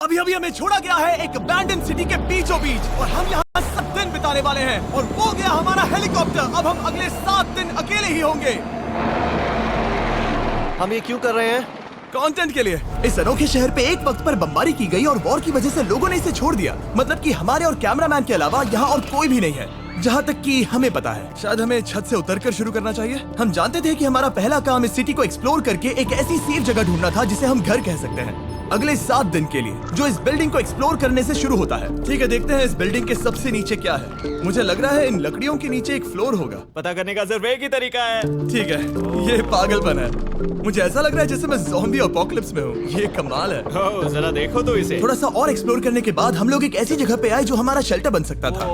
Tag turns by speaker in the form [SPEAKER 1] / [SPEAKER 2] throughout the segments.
[SPEAKER 1] अभी अभी हमें छोड़ा गया है एक अबैंडन सिटी के बीचों बीच और हम यहाँ सब दिन बिताने वाले हैं और वो गया हमारा हेलीकॉप्टर। अब हम अगले 7 दिन अकेले ही होंगे।
[SPEAKER 2] हम ये क्यों कर रहे हैं?
[SPEAKER 1] कंटेंट के लिए। इस अनोखे शहर पे एक वक्त पर बमबारी की गई और वॉर की वजह से लोगों ने इसे छोड़ दिया। मतलब कि हमारे और कैमरामैन के अलावा यहाँ और कोई भी नहीं है, जहाँ तक कि हमें पता है। शायद हमें छत से उतरकर शुरू करना चाहिए। हम जानते थे कि हमारा पहला काम इस सिटी को एक्सप्लोर करके एक ऐसी सेफ जगह ढूंढना था जिसे हम घर कह सकते हैं, अगले 7 दिन के लिए, जो इस बिल्डिंग को एक्सप्लोर करने से शुरू होता है। ठीक है, देखते हैं इस बिल्डिंग के सबसे नीचे क्या है। मुझे लग रहा है इन लकड़ियों के नीचे एक फ्लोर होगा।
[SPEAKER 3] पता करने का सिर्फ एक ही तरीका है।
[SPEAKER 1] ठीक है, ये पागलपन है। मुझे ऐसा लग रहा है जैसे मैं ज़ॉम्बी अपोकलिप्स में हूँ। ये कमाल है।
[SPEAKER 3] ओह, जरा देखो तो इसे।
[SPEAKER 1] थोड़ा सा और एक्सप्लोर करने के बाद हम लोग एक ऐसी जगह पे आए जो हमारा शेल्टर बन सकता था।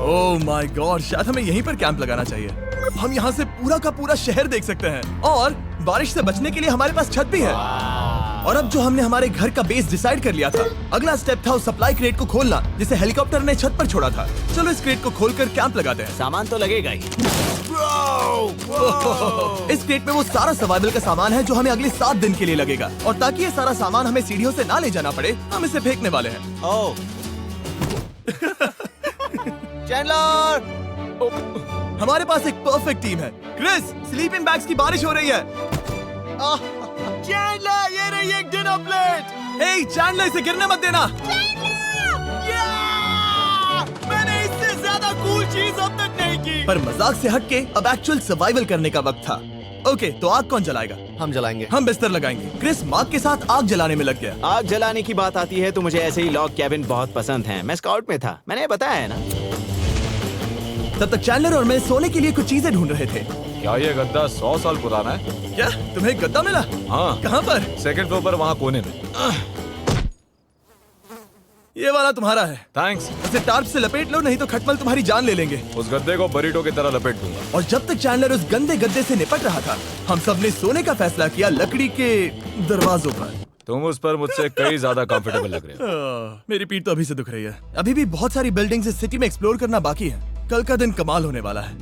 [SPEAKER 1] ओह माय गॉड, शायद हमें यहीं पर कैंप लगाना चाहिए। हम यहाँ से पूरा का पूरा शहर देख सकते हैं और बारिश से बचने के लिए हमारे पास छत भी है। और अब जो हमने हमारे घर का बेस डिसाइड कर लिया था, अगला स्टेप था उस सप्लाई क्रेट को खोलना जिसे हेलीकॉप्टर ने छत पर छोड़ा था। चलो इस क्रेट को खोलकर कैंप लगाते हैं।
[SPEAKER 3] सामान तो लगेगा ही।
[SPEAKER 1] इस क्रेट में वो सारा सर्वाइवल का सामान है जो हमें अगले 7 दिन के लिए लगेगा। और ताकि ये सारा सामान हमें सीढ़ियों से ना ले जाना पड़े, हम इसे फेंकने वाले हैं।
[SPEAKER 3] ओह,
[SPEAKER 2] चैंडलर!
[SPEAKER 1] हमारे पास एक परफेक्ट टीम है। क्रिस, स्लीपिंग बैग्स की बारिश हो रही है।
[SPEAKER 3] चैंडलर, ये रही एक डिनर प्लेट।
[SPEAKER 1] हे चैंडलर, इसे गिरने मत देना।
[SPEAKER 3] मैंने इससे ज्यादा कूल चीज अब तक नहीं की।
[SPEAKER 1] पर मजाक से हटके अब एक्चुअल सर्वाइवल करने का वक्त था। ओके, तो आग कौन जलाएगा?
[SPEAKER 2] हम जलाएंगे।
[SPEAKER 1] हम बिस्तर लगाएंगे। क्रिस मार्क के साथ आग जलाने में लग गया।
[SPEAKER 3] आग जलाने की बात आती है तो मुझे ऐसे ही लॉग कैबिन बहुत पसंद है। मैं स्काउट में था, मैंने बताया है ना।
[SPEAKER 1] तब तक चैंडलर और मैं सोने के लिए कुछ चीजें ढूंढ रहे थे।
[SPEAKER 4] क्या ये गद्दा 100 साल पुराना है?
[SPEAKER 1] क्या तुम्हें एक गद्दा मिला?
[SPEAKER 4] हाँ,
[SPEAKER 1] कहाँ पर?
[SPEAKER 4] सेकंड फ्लोर पर, वहाँ कोने में।
[SPEAKER 1] ये वाला तुम्हारा है।
[SPEAKER 4] थैंक्स।
[SPEAKER 1] इसे टार्प से लपेट लो, नहीं तो खटमल तुम्हारी जान ले लेंगे।
[SPEAKER 4] उस गद्दे को बरीटो की तरह लपेट दूंगा।
[SPEAKER 1] और जब तक चैंडलर उस गंदे गद्दे से निपट रहा था, हम सब ने सोने का फैसला किया लकड़ी के दरवाजों पर।
[SPEAKER 4] तुम उस पर मुझसे कई ज्यादा कंफर्टेबल लग रहे हो।
[SPEAKER 1] मेरी पीठ तो अभी से दुख रही है। अभी भी बहुत सारी बिल्डिंग्स इस सिटी में एक्सप्लोर करना बाकी है। कल का दिन कमाल होने वाला है।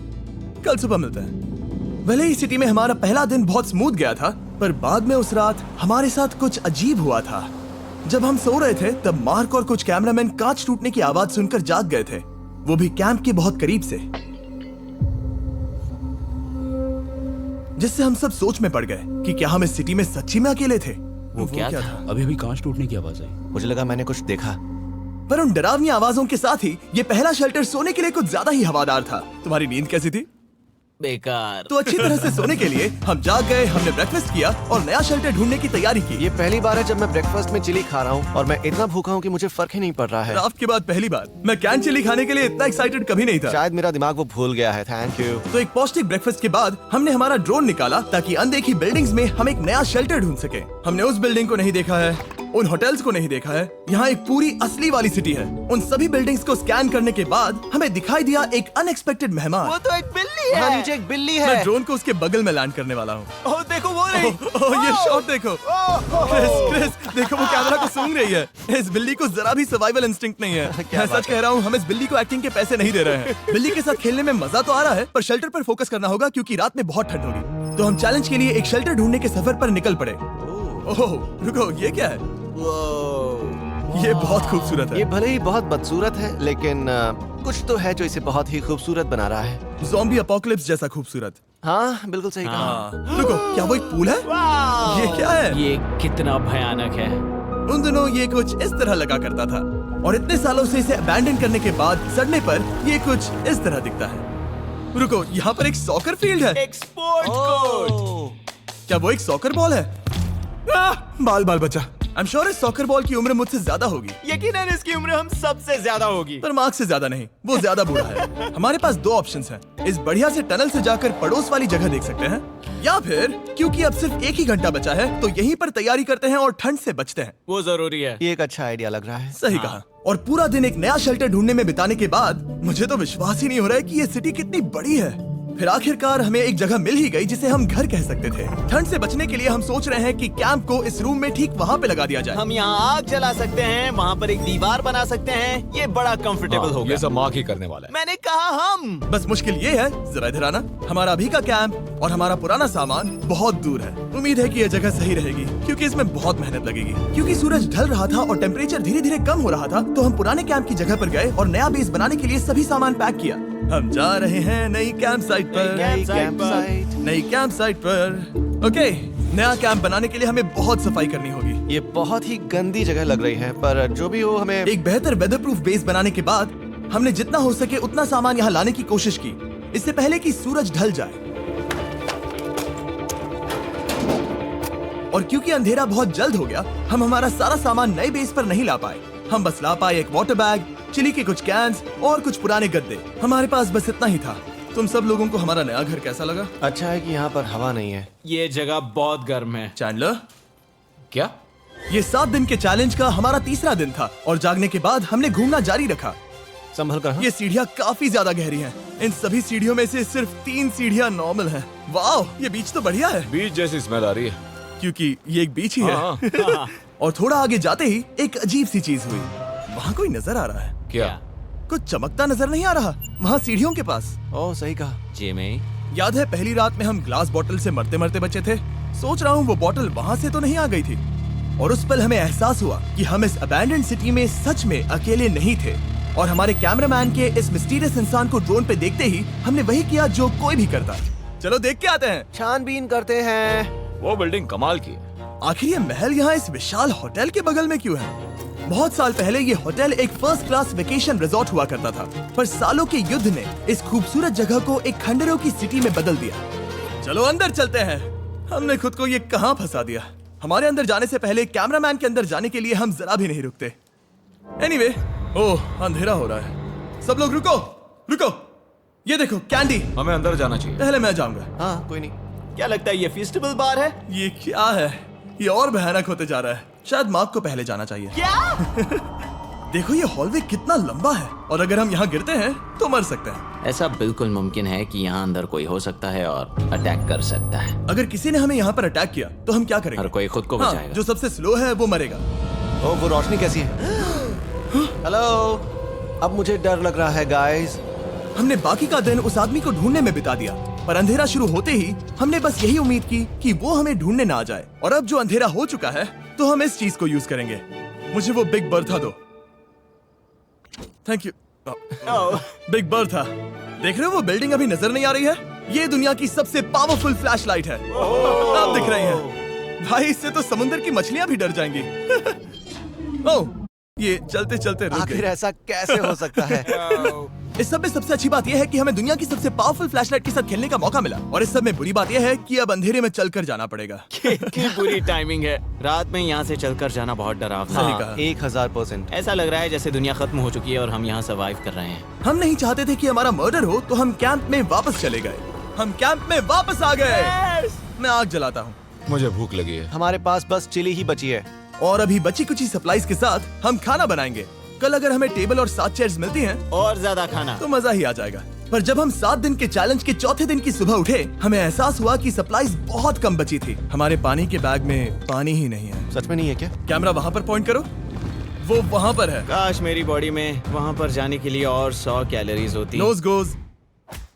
[SPEAKER 1] कल सुबह मिलते हैं। भले ही सिटी में हमारा पहला दिन बहुत स्मूथ गया था, पर बाद में उस रात हमारे साथ कुछ अजीब हुआ था। जब हम सो रहे थे तब मार्क और कुछ कैमरामैन कांच टूटने की आवाज सुनकर जाग गए थे, वो भी कैंप के बहुत करीब से, जिससे हम सब सोच में पड़ गए कि क्या हम इस सिटी में सच्ची में अकेले थे।
[SPEAKER 3] वो क्या था?
[SPEAKER 5] अभी अभी कांच टूटने की आवाज आई।
[SPEAKER 2] मुझे लगा मैंने कुछ देखा।
[SPEAKER 1] पर उन डरावनी आवाजों के साथ ही ये पहला शेल्टर सोने के लिए कुछ ज्यादा ही हवादार था। तुम्हारी नींद कैसी थी?
[SPEAKER 3] बेकार।
[SPEAKER 1] तो अच्छी तरह से सोने के लिए हम जाग गए। हमने ब्रेकफास्ट किया और नया शेल्टर ढूंढने की तैयारी की।
[SPEAKER 2] ये पहली बार है जब मैं ब्रेकफास्ट में चिली खा रहा हूँ और मैं इतना भूखा हूँ कि मुझे फर्क ही नहीं पड़ रहा है।
[SPEAKER 1] राफ्ट के बाद पहली बार। मैं कैन चिली खाने के लिए इतना एक्साइटेड कभी नहीं था।
[SPEAKER 2] शायद मेरा दिमाग वो भूल गया है। Thank you.
[SPEAKER 1] तो एक पौष्टिक ब्रेकफास्ट के बाद हमने हमारा ड्रोन निकाला ताकि अनदेखी बिल्डिंग्स में हम एक नया शेल्टर ढूंढ सके। हमने उस बिल्डिंग को नहीं देखा है, उन होटल्स को नहीं देखा है। यहाँ एक पूरी असली वाली सिटी है। उन सभी बिल्डिंग्स को स्कैन करने के बाद हमें दिखाई दिया एक अनएक्सपेक्टेड मेहमान।
[SPEAKER 3] वो तो एक बिल्ली
[SPEAKER 2] वहाँ
[SPEAKER 3] है।
[SPEAKER 2] नीचे एक बिल्ली
[SPEAKER 1] मैं
[SPEAKER 2] है।
[SPEAKER 1] ड्रोन को उसके बगल में लैंड करने वाला हूँ।
[SPEAKER 3] ओह, देखो वो रही।
[SPEAKER 1] ये शॉट देखो। क्रिस, देखो वो कैमरा को सूंघ रही है। इस बिल्ली को जरा भी सर्वाइवल इंस्टिंक्ट नहीं है।
[SPEAKER 2] क्या
[SPEAKER 1] मैं
[SPEAKER 2] बात
[SPEAKER 1] सच कह रहा हूँ, हम इस बिल्ली को एक्टिंग के पैसे नहीं दे रहे हैं। बिल्ली के साथ खेलने में मजा तो आ रहा है, पर शेल्टर पर फोकस करना होगा क्योंकि रात में बहुत ठंड होगी। तो हम चैलेंज के लिए एक शेल्टर ढूंढने के सफर पर निकल पड़े। ओह रुको, ये क्या है? ये बहुत खूबसूरत है।
[SPEAKER 2] ये भले ही बहुत बदसूरत है, लेकिन कुछ तो है जो इसे बहुत ही खूबसूरत बना रहा है।
[SPEAKER 1] ज़ॉम्बी अपोकलिप्स जैसा खूबसूरत।
[SPEAKER 2] हाँ, बिल्कुल सही कहा।
[SPEAKER 1] हाँ। रुको, क्या वो एक पूल है?
[SPEAKER 3] वाह!
[SPEAKER 1] ये क्या है?
[SPEAKER 3] ये कितना भयानक है।
[SPEAKER 1] उन दिनों ये कुछ इस तरह लगा करता था और इतने सालों से इसे अबैंडन करने के बाद सड़ने पर ये कुछ इस तरह दिखता है। रुको, यहाँ पर एक सॉकर फील्ड है।
[SPEAKER 3] एक स्पोर्ट कोर्ट।
[SPEAKER 1] क्या वो एक सॉकर बॉल है? बाल बाल बचा। आई एम श्योर इस सॉकर बॉल की उम्र मुझसे ज्यादा होगी।
[SPEAKER 3] यकीनन इसकी उम्र हम सबसे ज्यादा होगी।
[SPEAKER 1] पर मार्क से ज्यादा नहीं, वो ज्यादा बुरा है। हमारे पास 2 ऑप्शंस हैं। इस बढ़िया से टनल से जाकर पड़ोस वाली जगह देख सकते हैं, या फिर क्योंकि अब सिर्फ 1 ही घंटा बचा है तो यहीं पर तैयारी करते हैं और ठंड से बचते हैं।
[SPEAKER 3] वो जरूरी है।
[SPEAKER 2] ये एक अच्छा आइडिया लग रहा है।
[SPEAKER 1] सही कहा। और पूरा दिन एक नया शेल्टर ढूंढने में बिताने के बाद मुझे तो विश्वास ही नहीं हो रहा है कि ये सिटी कितनी बड़ी है। फिर आखिरकार हमें एक जगह मिल ही गई जिसे हम घर कह सकते थे। ठंड से बचने के लिए हम सोच रहे हैं कि कैंप को इस रूम में ठीक वहाँ पे लगा दिया जाए।
[SPEAKER 3] हम यहाँ आग जला सकते हैं, वहाँ पर एक दीवार बना सकते हैं। ये बड़ा कंफर्टेबल होगा।
[SPEAKER 4] ये सब मार्क ही करने वाला है।
[SPEAKER 3] मैंने कहा हम।
[SPEAKER 1] बस मुश्किल ये है, जरा इधर आना, हमारा अभी का कैंप और हमारा पुराना सामान बहुत दूर है। उम्मीद है कि यह जगह सही रहेगी क्योंकि इसमें बहुत मेहनत लगेगी। क्योंकि सूरज ढल रहा था और टेम्परेचर धीरे धीरे कम हो रहा था, तो हम पुराने कैंप की जगह पर गए और नया बेस बनाने के लिए सभी सामान पैक किया। हम जा रहे हैं नई कैंप साइट पर। नई कैंप साइट पर। ओके, नया कैंप बनाने के लिए हमें बहुत सफाई करनी होगी।
[SPEAKER 2] ये बहुत ही गंदी जगह लग रही है, पर जो भी हो, हमें
[SPEAKER 1] एक बेहतर वेदर प्रूफ बेस बनाने के बाद हमने जितना हो सके उतना सामान यहाँ लाने की कोशिश की, इससे पहले कि सूरज ढल जाए। और क्योंकि अंधेरा बहुत जल्द हो गया, हम हमारा सारा सामान नए बेस पर नहीं ला पाए। हम बस ला पाए एक वाटर बैग, चिली के कुछ कैंस और कुछ पुराने गद्दे। हमारे पास बस इतना ही था। तुम सब लोगों को हमारा नया घर कैसा लगा?
[SPEAKER 2] अच्छा है कि यहाँ पर हवा नहीं है।
[SPEAKER 3] ये जगह बहुत गर्म है।
[SPEAKER 1] चैंडलर,
[SPEAKER 4] क्या?
[SPEAKER 1] ये 7 दिन के चैलेंज का हमारा तीसरा दिन था और जागने के बाद हमने घूमना जारी रखा।
[SPEAKER 2] संभल कर। हाँ?
[SPEAKER 1] ये सीढ़ियाँ काफी ज्यादा गहरी हैं। इन सभी सीढ़ियों में से सिर्फ 3 सीढ़ियाँ नॉर्मल हैं। वाह, ये बीच तो बढ़िया है
[SPEAKER 4] बीच जैसी स्मेल आ रही है।
[SPEAKER 1] क्योंकि ये एक बीच ही है।
[SPEAKER 4] हाँ।
[SPEAKER 1] और थोड़ा आगे जाते ही एक अजीब सी चीज हुई। वहाँ कोई नजर आ रहा है।
[SPEAKER 4] क्या?
[SPEAKER 1] कुछ चमकता नजर नहीं आ रहा वहाँ सीढ़ियों के पास।
[SPEAKER 2] ओह, सही कहा।
[SPEAKER 3] जिमी,
[SPEAKER 1] याद है पहली रात में हम ग्लास बॉटल से मरते मरते बचे थे? सोच रहा हूँ वो बॉटल वहाँ से तो नहीं आ गई थी। और उस पल हमें एहसास हुआ कि हम इस अबैंडन्ड सिटी में सच में अकेले नहीं थे। और हमारे कैमरामैन के इस मिस्टीरियस इंसान को ड्रोन पे देखते ही हमने वही किया जो कोई भी करता। चलो देख के आते हैं।
[SPEAKER 2] छानबीन करते हैं।
[SPEAKER 4] वो बिल्डिंग कमाल की है।
[SPEAKER 1] आखिर ये महल यहाँ इस विशाल होटल के बगल में क्यों है? बहुत साल पहले ये होटल एक फर्स्ट क्लास वेकेशन रिजॉर्ट हुआ करता था, पर सालों के युद्ध ने इस खूबसूरत जगह को एक खंडरों की सिटी में बदल दिया। चलो अंदर चलते हैं। हमने खुद को ये कहाँ फंसा दिया। हमारे अंदर जाने से पहले कैमरामैन के अंदर जाने के लिए हम जरा भी नहीं रुकते। एनीवे, ओह अंधेरा हो रहा है। सब लोग रुको, रुको। ये देखो कैंडी।
[SPEAKER 4] हमें अंदर जाना चाहिए।
[SPEAKER 1] पहले मैं जाऊंगा।
[SPEAKER 2] हाँ, कोई नहीं।
[SPEAKER 3] क्या लगता है ये फेस्टिवल बार है?
[SPEAKER 1] ये क्या है? ये और भयानक होते जा रहा है। शायद मार्क को पहले जाना चाहिए।
[SPEAKER 3] क्या?
[SPEAKER 1] देखो ये हॉलवे कितना लंबा है और अगर हम यहाँ गिरते हैं तो मर सकते हैं।
[SPEAKER 3] ऐसा बिल्कुल मुमकिन है कि यहाँ अंदर कोई हो सकता है और अटैक कर सकता है।
[SPEAKER 1] अगर किसी ने हमें यहाँ पर अटैक किया तो हम क्या करेंगे?
[SPEAKER 3] हर कोई खुद को
[SPEAKER 1] हाँ,
[SPEAKER 3] बचाएगा।
[SPEAKER 1] जो सबसे स्लो है वो मरेगा।
[SPEAKER 2] ओह, वो रोशनी कैसी है? हेलो, अब मुझे डर लग रहा है गाइस।
[SPEAKER 1] हमने बाकी का दिन उस आदमी को ढूंढने में बिता दिया, पर अंधेरा शुरू होते ही हमने बस यही उम्मीद की कि वो हमें ढूंढने ना आ जाए। और अब जो अंधेरा हो चुका है तो हम इस चीज को यूज करेंगे। मुझे वो बिग बर्था दो। Thank you. Big Bertha. देख रहे हो वो बिल्डिंग अभी नजर नहीं आ रही है? ये दुनिया की सबसे पावरफुल फ्लैशलाइट है। अब दिख रही है। भाई इससे तो समुद्र की मछलियां भी डर जाएंगी। ओह, ये चलते चलते रुक
[SPEAKER 2] आखिर
[SPEAKER 1] गई।
[SPEAKER 2] ऐसा कैसे हो सकता है?
[SPEAKER 1] इस सब में सबसे अच्छी बात यह है कि हमें दुनिया की सबसे पावरफुल फ्लैशलाइट के साथ खेलने का मौका मिला। और इस सब में बुरी बात यह है कि अब अंधेरे में चलकर जाना पड़ेगा।
[SPEAKER 3] कितनी बुरी टाइमिंग है। रात में यहाँ से चलकर जाना बहुत डरावना
[SPEAKER 1] सही
[SPEAKER 3] है।
[SPEAKER 1] कहा।
[SPEAKER 2] 1000%।
[SPEAKER 3] ऐसा लग रहा है जैसे दुनिया खत्म हो चुकी है और हम यहाँ सर्वाइव कर रहे हैं।
[SPEAKER 1] हम नहीं चाहते थे कि हमारा मर्डर हो, तो हम कैंप में वापस चले गए। हम कैंप में वापस आ गए। मैं आग जलाता हूँ
[SPEAKER 4] मुझे भूख लगी है।
[SPEAKER 2] हमारे पास बस चिली ही बची है।
[SPEAKER 1] और अभी बची कुची सप्लाईज के साथ हम खाना बनाएंगे। कल अगर हमें टेबल और 7 चेयर्स मिलती हैं
[SPEAKER 3] और ज्यादा खाना
[SPEAKER 1] तो मजा ही आ जाएगा। पर जब हम 7 दिन के चैलेंज के चौथे दिन की सुबह उठे, हमें एहसास हुआ कि सप्लाईज बहुत कम बची थी। हमारे पानी के बैग में पानी ही नहीं है।
[SPEAKER 2] सच में नहीं है क्या?
[SPEAKER 1] कैमरा वहाँ पर पॉइंट करो। वो वहाँ पर है।
[SPEAKER 3] काश मेरी बॉडी में वहाँ पर जाने के लिए और 100 कैलोरीज होती।
[SPEAKER 1] नोज गोज।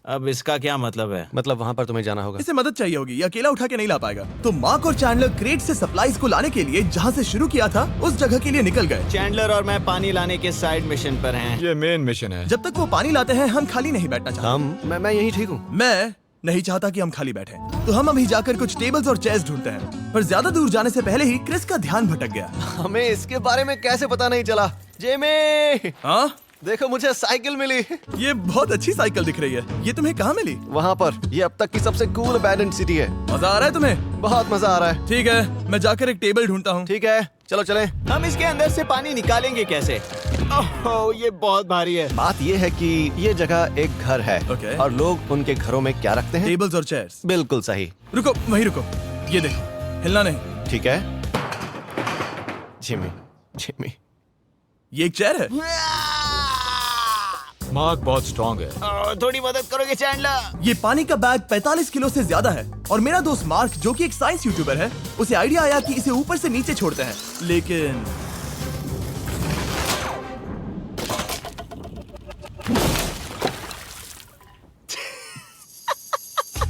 [SPEAKER 3] अब इसका क्या मतलब है?
[SPEAKER 2] मतलब वहाँ पर तुम्हें जाना होगा।
[SPEAKER 1] इसे मदद चाहिए होगी, ये अकेला उठा के नहीं ला पाएगा। तो मार्क और चैंडलर क्रेट से सप्लाईज को लाने के लिए जहाँ से शुरू किया था उस जगह के लिए निकल गए।
[SPEAKER 3] चैंडलर और मैं पानी लाने के साइड मिशन पर हैं।
[SPEAKER 4] ये मेन मिशन है।
[SPEAKER 1] जब तक वो पानी लाते हैं हम खाली नहीं बैठना चाहते।
[SPEAKER 2] मैं यही ठीक हूँ।
[SPEAKER 1] मैं नहीं चाहता कि हम खाली बैठे, तो हम अभी जाकर कुछ टेबल्स और चेयर्स ढूंढते हैं। पर ज्यादा दूर जाने से पहले ही क्रिस का ध्यान भटक गया।
[SPEAKER 2] हमें इसके बारे में कैसे पता नहीं चला? जेमी,
[SPEAKER 1] हाँ,
[SPEAKER 2] देखो मुझे साइकिल मिली।
[SPEAKER 1] ये बहुत अच्छी साइकिल दिख रही है। ये तुम्हें कहाँ मिली?
[SPEAKER 2] वहाँ पर। ये अब तक की सबसे कूल अबैंडन्ड सिटी है।
[SPEAKER 1] मजा आ रहा है तुम्हें?
[SPEAKER 2] बहुत मजा आ रहा है।
[SPEAKER 1] ठीक है, मैं जाकर एक टेबल ढूंढता हूँ।
[SPEAKER 2] ठीक है, चलो चलें।
[SPEAKER 3] हम इसके अंदर से पानी निकालेंगे कैसे? ओह, ये बहुत भारी है।
[SPEAKER 2] बात ये है कि ये जगह एक घर है।
[SPEAKER 1] ओके।
[SPEAKER 2] और लोग उनके घरों में क्या रखते हैं?
[SPEAKER 1] टेबल्स और चेयर्स।
[SPEAKER 2] बिल्कुल सही।
[SPEAKER 1] रुको, वहीं रुको। ये देखो, हिलना नहीं।
[SPEAKER 2] ठीक है। जिमी, जिमी,
[SPEAKER 1] ये एक चेयर है।
[SPEAKER 4] मार्क बहुत स्ट्रांग है।
[SPEAKER 3] थोड़ी मदद करोगे चैंडलर?
[SPEAKER 1] ये पानी का बैग 45 किलो से ज्यादा है और मेरा दोस्त मार्क जो कि एक साइंस यूट्यूबर है, उसे आइडिया आया कि इसे ऊपर से नीचे छोड़ते हैं, लेकिन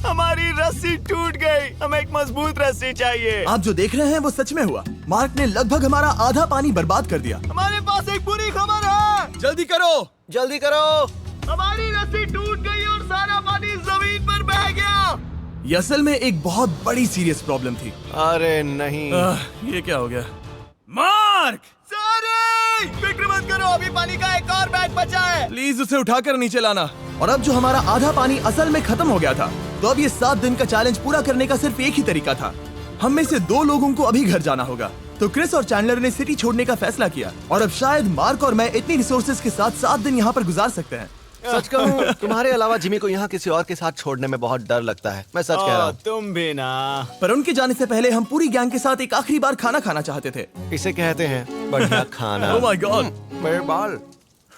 [SPEAKER 3] हमारी रस्सी टूट गई। हमें एक मजबूत रस्सी चाहिए।
[SPEAKER 1] आप जो देख रहे हैं वो सच में हुआ। मार्क ने लगभग हमारा आधा पानी बर्बाद कर दिया।
[SPEAKER 3] हमारे पास एक बुरी खबर है।
[SPEAKER 1] जल्दी करो।
[SPEAKER 2] जल्दी करो।
[SPEAKER 3] हमारी रस्सी टूट गई और सारा पानी जमीन पर बह गया।
[SPEAKER 1] ये असल में एक बहुत बड़ी सीरियस प्रॉब्लम थी।
[SPEAKER 2] अरे नहीं।
[SPEAKER 1] ये क्या हो गया? मार्क,
[SPEAKER 3] सारे फिक्र मत करो, अभी पानी का एक और बैग बचा है।
[SPEAKER 1] प्लीज उसे उठाकर नीचे लाना। और अब जो हमारा आधा पानी असल में खत्म हो गया था, तो अब ये 7 दिन का चैलेंज पूरा करने का सिर्फ एक ही तरीका था। हम में से 2 लोगों को अभी घर जाना होगा। तो क्रिस और चैंडलर ने सिटी छोड़ने का फैसला किया और अब शायद मार्क और मैं इतनी रिसोर्सेज के साथ 7 दिन यहाँ पर गुजार सकते हैं।
[SPEAKER 2] सच कहूँ, तुम्हारे अलावा जिमी को यहाँ किसी और के साथ छोड़ने में बहुत डर लगता है। मैं सच कह रहा हूँ।
[SPEAKER 3] तुम भी ना।
[SPEAKER 1] पर उनके जाने से पहले हम पूरी गैंग के साथ एक आखिरी बार खाना खाना चाहते थे।
[SPEAKER 2] इसे कहते हैं बढ़िया खाना।
[SPEAKER 1] ओह माय गॉड,
[SPEAKER 2] मेरे बाल।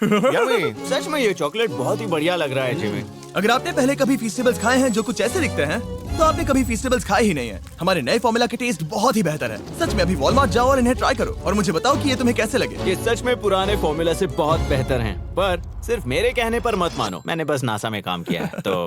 [SPEAKER 2] Yummy।
[SPEAKER 3] सच में ये चॉकलेट बहुत ही बढ़िया लग रहा है जिमी।
[SPEAKER 1] अगर आपने पहले कभी फीस्टेबल्स खाए हैं जो कुछ ऐसे दिखते हैं, तो आपने कभी फीस्टेबल्स खाए ही नहीं है। हमारे नए फॉर्मूला के टेस्ट बहुत ही बेहतर है। सच में अभी वॉलमार्ट जाओ और इन्हें ट्राई करो और मुझे बताओ कि ये तुम्हें कैसे लगे।
[SPEAKER 3] ये सच में पुराने फॉर्मूला से बहुत बेहतर हैं, पर सिर्फ मेरे कहने पर मत मानो। मैंने बस नासा में काम किया है तो।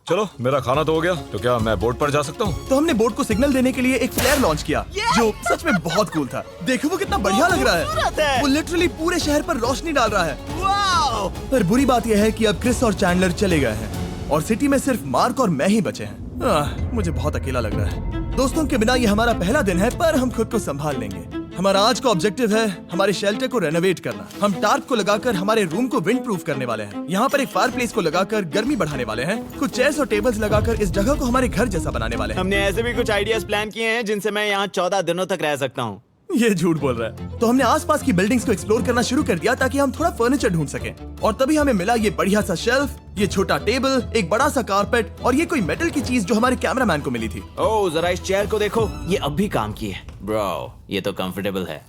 [SPEAKER 4] चलो, मेरा खाना तो हो गया, तो क्या मैं बोट पर जा सकता हूँ?
[SPEAKER 1] तो हमने बोट को सिग्नल देने के लिए एक फ्लेयर लॉन्च किया, जो सच में बहुत कूल था। देखो वो कितना बढ़िया लग रहा
[SPEAKER 3] खूबसूरत
[SPEAKER 1] है।
[SPEAKER 3] है।
[SPEAKER 1] वो लिटरली पूरे शहर पर रोशनी डाल रहा है।
[SPEAKER 3] वाओ!
[SPEAKER 1] पर बुरी बात यह है कि अब क्रिस और चैंडलर चले गए हैं और सिटी में सिर्फ मार्क और मैं ही बचे हैं। मुझे बहुत अकेला लग रहा है। दोस्तों के बिना ये हमारा पहला दिन है, पर हम खुद को संभाल लेंगे। हमारा आज का ऑब्जेक्टिव है हमारे शेल्टर को रेनोवेट करना। हम टार्प को लगाकर हमारे रूम को विंड प्रूफ करने वाले हैं। यहाँ पर एक फायर प्लेस को लगाकर गर्मी बढ़ाने वाले हैं। कुछ चेयर्स और टेबल्स लगाकर इस जगह को हमारे घर जैसा बनाने वाले हैं।
[SPEAKER 3] हमने ऐसे भी कुछ आइडियाज प्लान किए हैं जिनसे मैं यहाँ 14 दिनों तक रह सकता हूँ।
[SPEAKER 1] ये झूठ बोल रहा है। तो हमने आसपास की बिल्डिंग्स को एक्सप्लोर करना शुरू कर दिया ताकि हम थोड़ा फर्नीचर ढूंढ सकें। और तभी हमें मिला ये बढ़िया सा शेल्फ, ये छोटा टेबल, एक बड़ा सा कारपेट और ये कोई मेटल की चीज जो हमारे कैमरामैन को मिली थी।
[SPEAKER 3] ओह, जरा इस चेयर को देखो, ये अब भी काम की है। ब्रो, ये तो कंफर्टेबल है।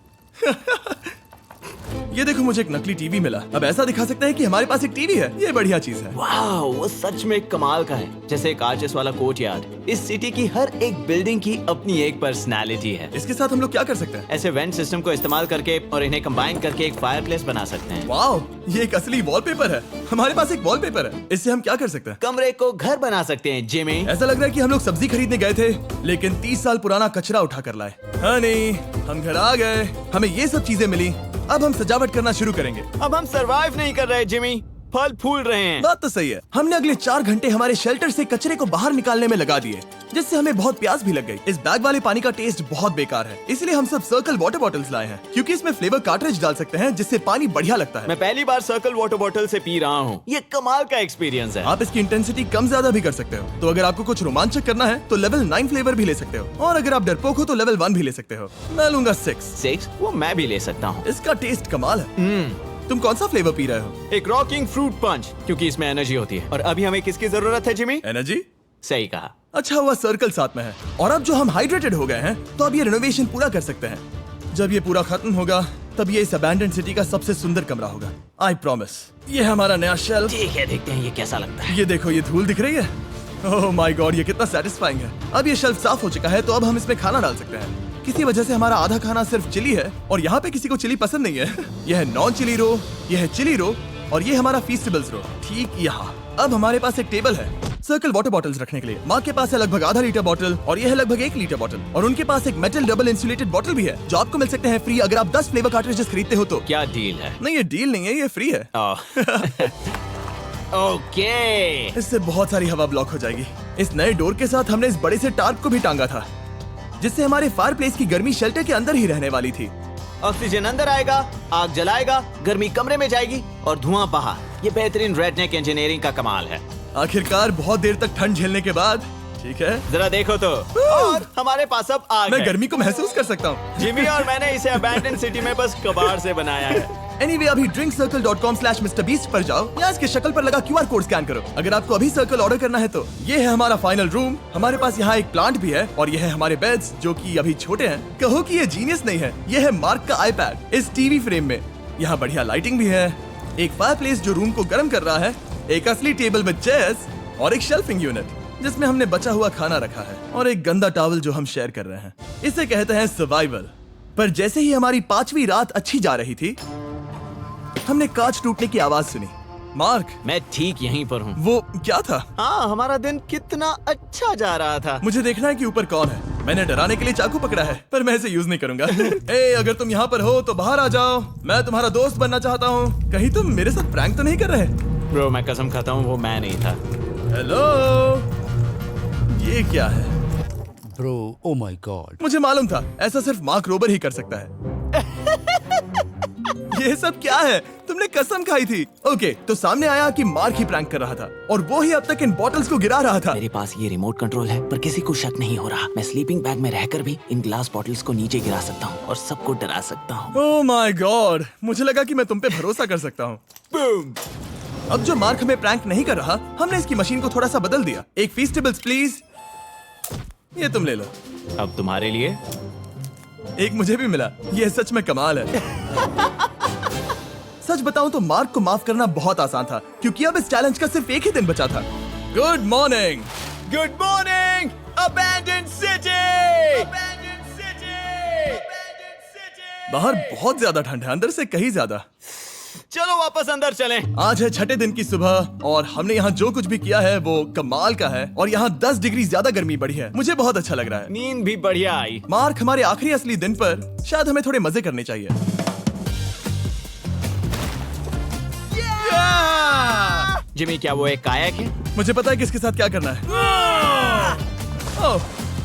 [SPEAKER 1] ये देखो, मुझे एक नकली टीवी मिला। अब ऐसा दिखा सकते हैं कि हमारे पास एक टीवी है। ये बढ़िया चीज है।
[SPEAKER 3] वाओ, वो सच में कमाल का है। जैसे एक आर्चेस वाला कोर्टयार्ड। इस सिटी की हर एक बिल्डिंग की अपनी एक पर्सनालिटी है।
[SPEAKER 1] इसके साथ हम लोग क्या कर सकते हैं?
[SPEAKER 3] ऐसे वेंट सिस्टम को इस्तेमाल करके और इन्हें कंबाइन करके एक फायरप्लेस बना सकते हैं।
[SPEAKER 1] वाओ, ये एक असली वॉलपेपर है। हमारे पास एक वॉलपेपर है। इससे हम क्या कर सकते हैं?
[SPEAKER 3] कमरे को घर बना सकते हैं जिमी।
[SPEAKER 1] ऐसा लग रहा है कि हम लोग सब्जी खरीदने गए थे, लेकिन 30 साल पुराना कचरा उठा कर लाए। हनी, हम घर आ गए। हमें ये सब चीजें मिली। अब हम सजावट करना शुरू करेंगे।
[SPEAKER 3] अब हम सरवाइव नहीं कर रहे जिमी, फल फूल रहे हैं।
[SPEAKER 1] बात तो सही है। हमने अगले 4 घंटे हमारे शेल्टर से कचरे को बाहर निकालने में लगा दिए, जिससे हमें बहुत प्यास भी लग गई। इस बैग वाले पानी का टेस्ट बहुत बेकार है, इसलिए हम सब सर्कल वाटर बॉटल्स लाए हैं, क्योंकि इसमें फ्लेवर कार्ट्रिज डाल सकते हैं, जिससे पानी बढ़िया लगता है।
[SPEAKER 3] मैं पहली बार सर्कल वाटर बॉटल से पी रहा हूँ। ये कमाल का एक्सपीरियंस है।
[SPEAKER 1] आप इसकी इंटेंसिटी कम ज्यादा भी कर सकते हो। तो अगर आपको कुछ रोमांचक करना है तो लेवल 9 फ्लेवर भी ले सकते हो, और अगर आप डरपोक हो तो लेवल 1 भी ले सकते हो। मैं लूंगा 6।
[SPEAKER 3] वो मैं भी ले सकता हूँ।
[SPEAKER 1] इसका टेस्ट कमाल है। तुम कौन सा फ्लेवर पी रहे हो?
[SPEAKER 3] एक रॉकिंग फ्रूट पंच, क्योंकि इसमें एनर्जी होती है। और अभी हमें किसकी जरूरत है जिमी?
[SPEAKER 1] एनर्जी?
[SPEAKER 3] सही कहा।
[SPEAKER 1] अच्छा हुआ सर्कल साथ में है। और अब जो हम हाइड्रेटेड हो गए हैं, तो अब ये रिनोवेशन पूरा कर सकते हैं। जब ये पूरा खत्म होगा, तब ये इस अबैंडन्ड सिटी का सबसे सुंदर कमरा होगा। I promise. ये है हमारा नया शेल्फ।
[SPEAKER 3] ठीक है, देखते हैं ये कैसा लगता है।
[SPEAKER 1] ये देखो, ये धूल दिख रही है। ओह माय गॉड, ये कितना सेटिस्फाइंग है। अब ये शेल्फ साफ हो चुका है, तो अब हम इसमें खाना डाल सकते हैं। किसी वजह से हमारा आधा खाना सिर्फ चिली है, और यहाँ पे किसी को चिली पसंद नहीं है। यह है नॉन चिली रो, यह है चिली रो, और ये हमारा फीस्टेबल्स रो, ठीक यहाँ। अब हमारे पास एक टेबल है सर्कल वाटर बॉटल्स रखने के लिए। माँ के पास है लगभग आधा लीटर बॉटल, और यह है लगभग 1 लीटर बॉटल। और उनके पास एक मेटल डबल इंसुलेटेड बॉटल भी है, जो आपको मिल सकते हैं फ्री अगर आप 10 फ्लेवर कार्ट्रिजेस खरीदते हो तो।
[SPEAKER 3] क्या डील है?
[SPEAKER 1] नहीं, ये डील नहीं है, ये फ्री है।
[SPEAKER 3] ओके।
[SPEAKER 1] इससे बहुत सारी हवा ब्लॉक हो जाएगी। इस नए डोर के साथ हमने इस बड़े से टार्प को भी टांगा था, जिससे हमारे फायर प्लेस की गर्मी शेल्टर के अंदर ही रहने वाली थी।
[SPEAKER 3] ऑक्सीजन अंदर आएगा, आग जलाएगा, गर्मी कमरे में जाएगी और धुआं बाहर। ये बेहतरीन रेडनेक इंजीनियरिंग का कमाल है।
[SPEAKER 1] आखिरकार बहुत देर तक ठंड झेलने के बाद, ठीक है,
[SPEAKER 3] जरा देखो तो। और हमारे पास अब आग
[SPEAKER 1] मैं
[SPEAKER 3] है।
[SPEAKER 1] गर्मी को महसूस कर सकता हूँ।
[SPEAKER 3] जिमी और मैंने इसे अबैंडन सिटी में बस कबाड़ से बनाया है।
[SPEAKER 1] Anyway, अभी drinkcircle.com/MrBeast पर जाओ या इसके शक्ल पर लगा QR कोड स्कैन करो। अगर आपको अभी सर्कल ऑर्डर करना है तो ये है हमारा फाइनल रूम। हमारे पास यहाँ एक प्लांट भी है, और ये है हमारे बेड्स, जो कि अभी छोटे हैं। कहो कि ये जीनियस नहीं है, ये है मार्क का आईपैड इस टीवी फ्रेम में। यहाँ बढ़िया लाइटिंग भी है, एक फायरप्लेस जो रूम को गर्म कर रहा है, एक असली टेबल विद चेयर्स और एक शेल्फिंग यूनिट जिसमें हमने बचा हुआ खाना रखा है और एक गंदा टॉवल जो हम शेयर कर रहे हैं। इसे कहते हैं सर्वाइवल। पर जैसे ही हमारी 5वीं रात अच्छी जा रही थी, हमने कांच टूटने की आवाज सुनी। मार्क,
[SPEAKER 3] मैं ठीक यहीं पर हूँ।
[SPEAKER 1] वो क्या था?
[SPEAKER 3] हाँ, हमारा दिन कितना अच्छा जा रहा था।
[SPEAKER 1] मुझे देखना है कि ऊपर कौन है। मैंने डराने के लिए चाकू पकड़ा है, पर मैं इसे यूज नहीं करूंगा। ए, अगर तुम यहाँ पर हो तो बाहर आ जाओ। मैं तुम्हारा दोस्त बनना चाहता हूँ। कहीं तुम मेरे साथ प्रैंक तो नहीं कर रहे?
[SPEAKER 3] ब्रो, मैं कसम खाता हूँ वो मैं नहीं था।
[SPEAKER 1] हेलो, ये क्या है?
[SPEAKER 5] Bro, oh my God.
[SPEAKER 1] मुझे मालूम था ऐसा सिर्फ मार्क रोबर ही कर सकता है। ये सब क्या है? तुमने कसम खाई थी। ओके, तो सामने आया कि मार्क ही प्रैंक कर रहा था और वो ही अब तक इन बॉटल्स को गिरा रहा था।
[SPEAKER 3] मेरे पास ये रिमोट कंट्रोल है, पर किसी को शक नहीं हो रहा। मैं स्लीपिंग बैग में रहकर भी इन ग्लास बॉटल्स को नीचे गिरा सकता हूँ और सबको डरा सकता हूँ।
[SPEAKER 1] ओह माय गॉड, मुझे लगा कि मैं तुम पे भरोसा कर सकता हूँ। अब जो मार्क हमें प्रैंक नहीं कर रहा, हमने इसकी मशीन को थोड़ा सा बदल दिया। एक फीस्टेबल्स प्लीज। ये तुम ले लो।
[SPEAKER 3] अब तुम्हारे लिए
[SPEAKER 1] एक मुझे भी मिला। ये सच में कमाल है। सच बताऊं तो मार्क को माफ करना बहुत आसान था, क्योंकि अब इस चैलेंज का सिर्फ एक ही दिन बचा था। Good morning, good morning, abandoned city. बाहर बहुत ज्यादा ठंड है, अंदर से कहीं ज्यादा।
[SPEAKER 3] चलो वापस अंदर चलें।
[SPEAKER 1] आज है 6ठे दिन की सुबह और हमने यहाँ जो कुछ भी किया है वो कमाल का है और यहाँ 10 डिग्री ज्यादा गर्मी बढ़ी है। मुझे बहुत अच्छा लग रहा है।
[SPEAKER 3] नींद भी बढ़िया आई।
[SPEAKER 1] मार्क, हमारे आखिरी असली दिन पर शायद हमें थोड़े मजे करने चाहिए।
[SPEAKER 3] जिमी, क्या वो एक कायाक है?
[SPEAKER 1] मुझे पता है किसके साथ क्या करना है। ओह,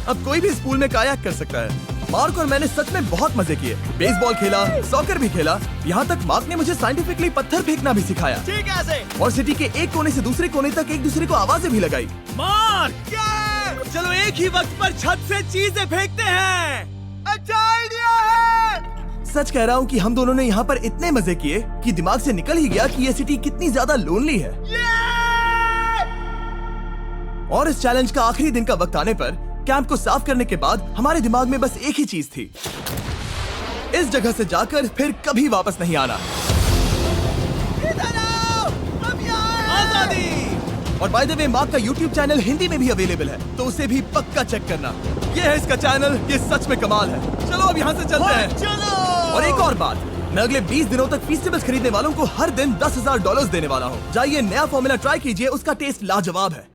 [SPEAKER 1] अब कोई भी इस पूल में कायाक कर सकता है। मार्क और मैंने सच में बहुत मजे किए। बेसबॉल खेला, सॉकर भी खेला, यहाँ तक मार्क ने मुझे साइंटिफिकली पत्थर फेंकना भी सिखाया।
[SPEAKER 3] ठीक है ऐसे।
[SPEAKER 1] और सिटी के एक कोने से दूसरे कोने तक एक दूसरे को आवाजें भी लगाई। मार्क, चलो एक ही वक्त पर छत से चीजें फेंकते हैं। अच्छा आइडिया है। सच कह रहा हूँ कि हम दोनों ने यहाँ पर इतने मजे किए कि दिमाग से निकल ही गया कि ये सिटी कितनी ज्यादा लोनली है। और इस चैलेंज का आखिरी दिन का वक्त आने पर कैंप को साफ करने के बाद हमारे दिमाग में बस एक ही चीज थी, इस जगह से जाकर फिर कभी वापस नहीं आना। आजादी। और बाय द वे, मार्क का YouTube चैनल हिंदी में भी अवेलेबल है, तो उसे भी पक्का चेक करना। ये है इसका चैनल, ये सच में कमाल है। चलो अब यहाँ से चलते हैं। चलो। और एक और बात, मैं अगले 20 दिनों तक फीस्टेबल्स खरीदने वालों को हर दिन $10,000 देने वाला हूँ। जाइए नया फॉर्मूला ट्राई कीजिए, उसका टेस्ट लाजवाब है।